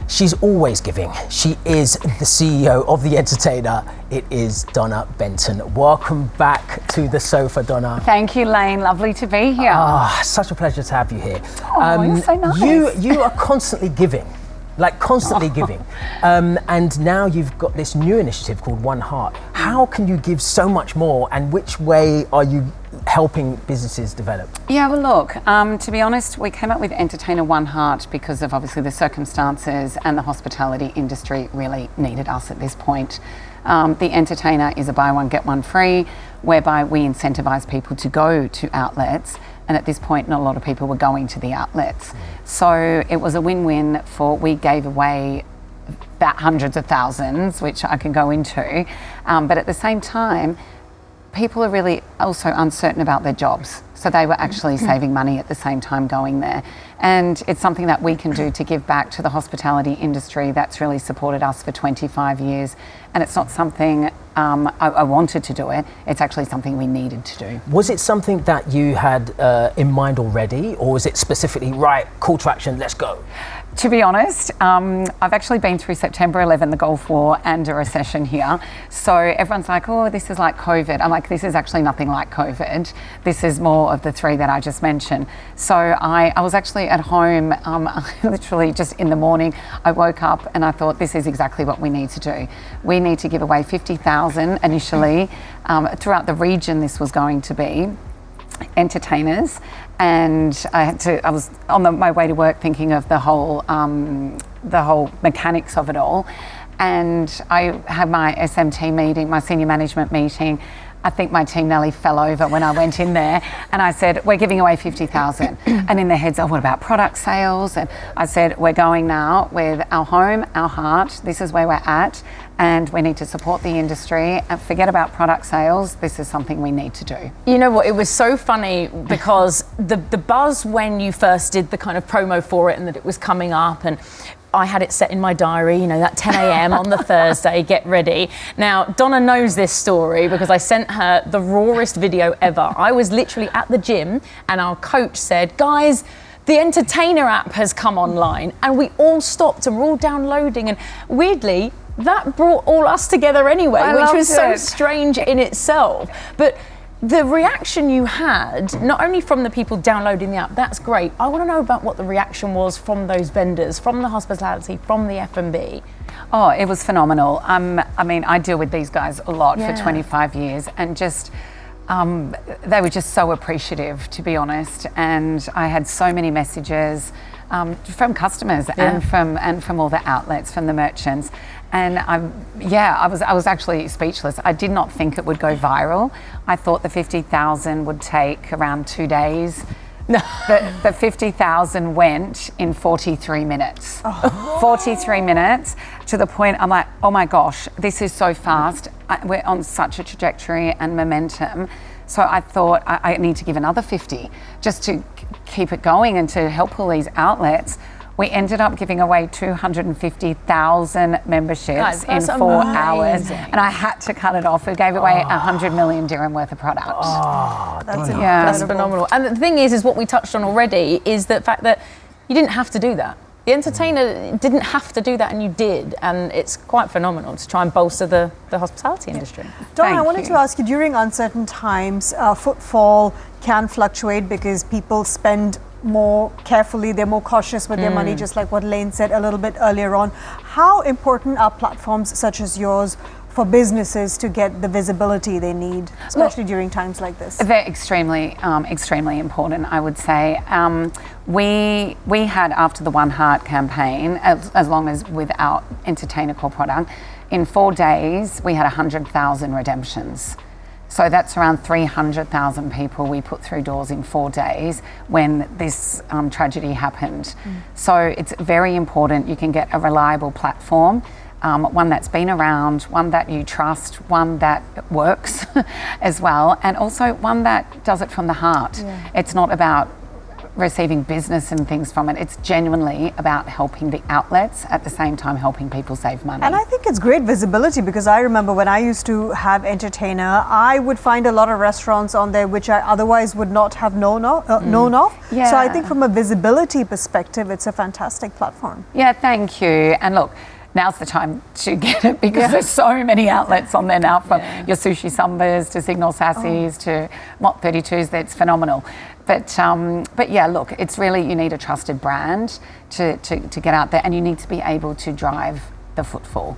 She's always giving. She is the CEO of The Entertainer. It is Donna Benton. Welcome back to the sofa, Donna. Thank you, Lane. Lovely to be here. Such a pleasure to have you here. You're so nice. You are constantly giving. Like constantly giving. And now you've got this new initiative called One Heart. How can you give so much more, and which way are you helping businesses develop? Yeah, well look, to be honest, we came up with Entertainer One Heart because of obviously the circumstances, and the hospitality industry really needed us at this point. The Entertainer is a buy one, get one free, whereby we incentivize people to go to outlets. And at this point, not a lot of people were going to the outlets. So it was a win-win we gave away about hundreds of thousands, which I can go into. But at the same time, people are really also uncertain about their jobs. So they were actually saving money at the same time going there. And it's something that we can do to give back to the hospitality industry that's really supported us for 25 years. And it's not something I wanted to do it. It's actually something we needed to do. Was it something that you had in mind already, or was it specifically, right, call to action, let's go? To be honest, I've actually been through September 11, the Gulf War, and a recession here. So everyone's like, oh, this is like COVID. I'm like, this is actually nothing like COVID. This is more of the three that I just mentioned. So I was actually at home, literally just in the morning, I woke up and I thought, this is exactly what we need to do. We need to give away 50,000 initially. Throughout the region, this was going to be entertainers, and I was on my way to work thinking of the whole mechanics of it all, and I had my SMT meeting, my senior management meeting. I think my team nearly fell over when I went in there, and I said, we're giving away 50,000. And in their heads, oh, what about product sales? And I said, we're going now with our home, our heart. This is where we're at, and we need to support the industry. And forget about product sales. This is something we need to do. You know what? It was so funny because the buzz when you first did the kind of promo for it, and that it was coming up, and I had it set in my diary, you know, that 10 a.m. on the Thursday, get ready. Now, Donna knows this story because I sent her the rawest video ever. I was literally at the gym and our coach said, guys, the Entertainer app has come online, and we all stopped and we're all downloading, and weirdly, that brought all us together anyway, which was so strange in itself. But the reaction you had, not only from the people downloading the app, that's great. I want to know about what the reaction was from those vendors, from the hospitality, from the F&B. Oh, it was phenomenal. I mean, I deal with these guys a lot for 25 years, and just they were just so appreciative, to be honest. And I had so many messages from customers and from all the outlets, from the merchants. And I was actually speechless. I did not think it would go viral. I thought the 50,000 would take around 2 days. The 50,000 went in 43 minutes. 43 minutes, to the point I'm like, oh my gosh, this is so fast. We're on such a trajectory and momentum. So I thought I need to give another 50 just to keep it going and to help all these outlets. We ended up giving away 250,000 memberships in 4 hours, and I had to cut it off. We gave away 100 million dirham worth of product. Oh, that's phenomenal. And the thing is what we touched on already, is the fact that you didn't have to do that. The Entertainer didn't have to do that, and you did, and it's quite phenomenal to try and bolster the hospitality industry. Donna, I wanted to ask you, during uncertain times, footfall can fluctuate because people spend more carefully, they're more cautious with their money, just like what Lane said a little bit earlier on. How important are platforms such as yours for businesses to get the visibility they need, especially during times like this? They're extremely important, I would say. We had, after the One Heart campaign, as long as with our Entertainer core product, in 4 days we had 100,000 redemptions. So that's around 300,000 people we put through doors in 4 days when this tragedy happened. So it's very important you can get a reliable platform, one that's been around, one that you trust, one that works as well, and also one that does it from the heart. It's not about receiving business and things from it. It's genuinely about helping the outlets at the same time helping people save money. And I think it's great visibility, because I remember when I used to have Entertainer, I would find a lot of restaurants on there which I otherwise would not have known of. Yeah. So I think from a visibility perspective, it's a fantastic platform. Yeah, thank you. And look, now's the time to get it, because there's so many outlets on there now, from your Sushi Sambas to Signal Sassies to Mott 32s. That's phenomenal. But yeah, look, it's really, you need a trusted brand to get out there, and you need to be able to drive the footfall.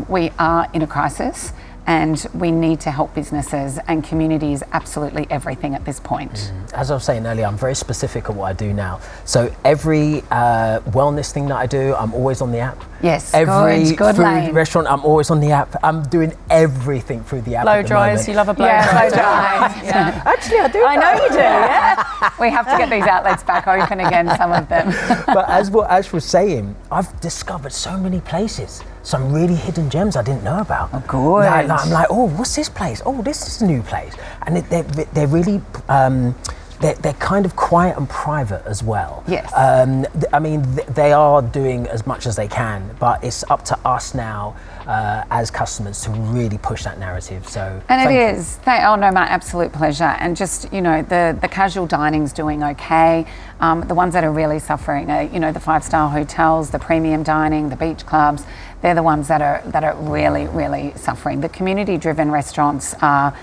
We are in a crisis, and we need to help businesses, and community is absolutely everything at this point. As I was saying earlier, I'm very specific at what I do now. So every wellness thing that I do, I'm always on the app. Yes, Every good food Lane. restaurant, I'm always on the app. I'm doing everything through the app. Blow at the dries, moment. you love a blow Yeah, dry. blow dries. Yeah. Actually, I do. I know you do, yeah. We have to get these outlets back open again, some of them. But as what Ash was saying, I've discovered so many places, some really hidden gems I didn't know about. Oh, good. I'm like, oh, what's this place? Oh, this is a new place. And they're really, they're kind of quiet and private as well. Yes. I mean, they are doing as much as they can, but it's up to us now as customers to really push that narrative. So, And thank it you. is. Oh no, my absolute pleasure. And just, you know, the casual dining's doing okay. The ones that are really suffering are, you know, the 5-star hotels, the premium dining, the beach clubs. They're the ones that are really, really suffering. The community-driven restaurants are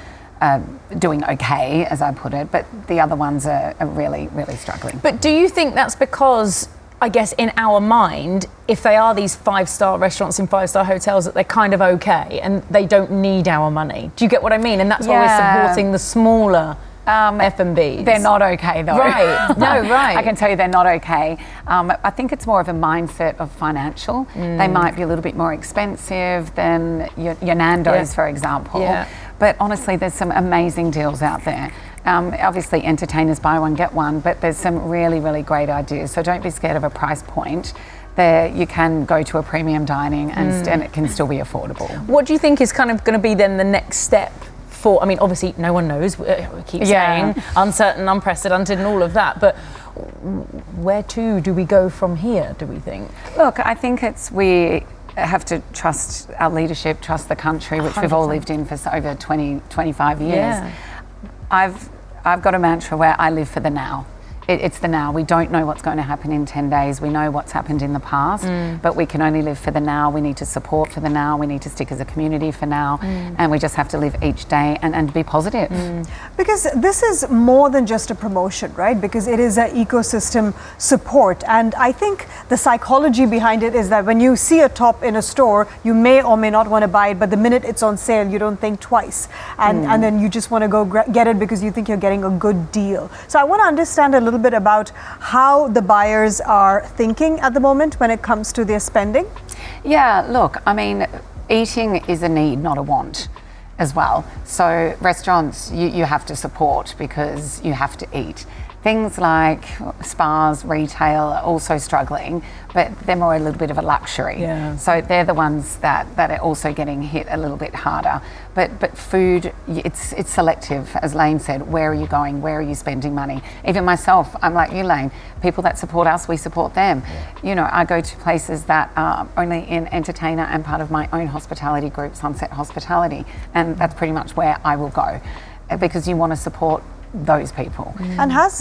doing okay, as I put it, but the other ones are really, really struggling. But do you think that's because, I guess, in our mind, if they are these 5-star restaurants in 5-star hotels, that they're kind of okay and they don't need our money? Do you get what I mean? And that's why we're Yeah. supporting the smaller F&Bs. They're not okay though. Right. No, right. I can tell you they're not okay. I think it's more of a mindset of financial. They might be a little bit more expensive than your Nando's, for example. Yeah. But honestly, there's some amazing deals out there. Obviously, Entertainers buy one, get one, but there's some really, really great ideas. So don't be scared of a price point. There, you can go to a premium dining and it can still be affordable. What do you think is kind of going to be then the next step? I mean, obviously, no one knows. We keep saying uncertain, unprecedented, and all of that. But where to do we go from here, do we think? Look, I think we have to trust our leadership, trust the country, which we've all 100%. lived in for over 20, 25 years. Yeah. I've got a mantra where I live for the now. It's the now. We don't know what's going to happen in 10 days. We know what's happened in the past, but we can only live for the now. We need to support for the now. We need to stick as a community for now. And we just have to live each day and be positive. Because this is more than just a promotion, right? Because it is an ecosystem support. And I think the psychology behind it is that when you see a top in a store, you may or may not want to buy it, but the minute it's on sale, you don't think twice. And then you just want to go get it because you think you're getting a good deal. So I want to understand a little bit about how the buyers are thinking at the moment when it comes to their spending. Yeah, look, I mean, eating is a need, not a want as well. So restaurants, you have to support because you have to eat. Things like spas, retail are also struggling, but they're more a little bit of a luxury. Yeah. So they're the ones that are also getting hit a little bit harder. But food, it's selective, as Lane said. Where are you going? Where are you spending money? Even myself, I'm like you, Lane. People that support us, we support them. You know, I go to places that are only in Entertainer and part of my own hospitality group, Sunset Hospitality, and that's pretty much where I will go because you want to support those people. And has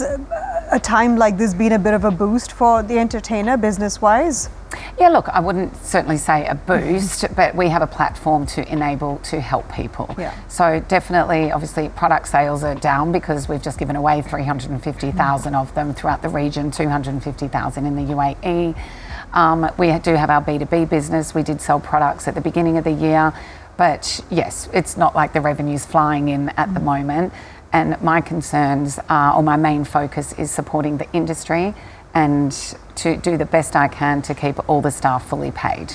a time like this been a bit of a boost for the Entertainer business-wise? Yeah, look, I wouldn't certainly say a boost, but we have a platform to enable to help people. Yeah. So definitely, obviously, product sales are down because we've just given away 350,000 of them throughout the region, 250,000 in the UAE. We do have our B2B business. We did sell products at the beginning of the year, but yes, it's not like the revenue's flying in at the moment. And my concerns are, or my main focus is supporting the industry and to do the best I can to keep all the staff fully paid.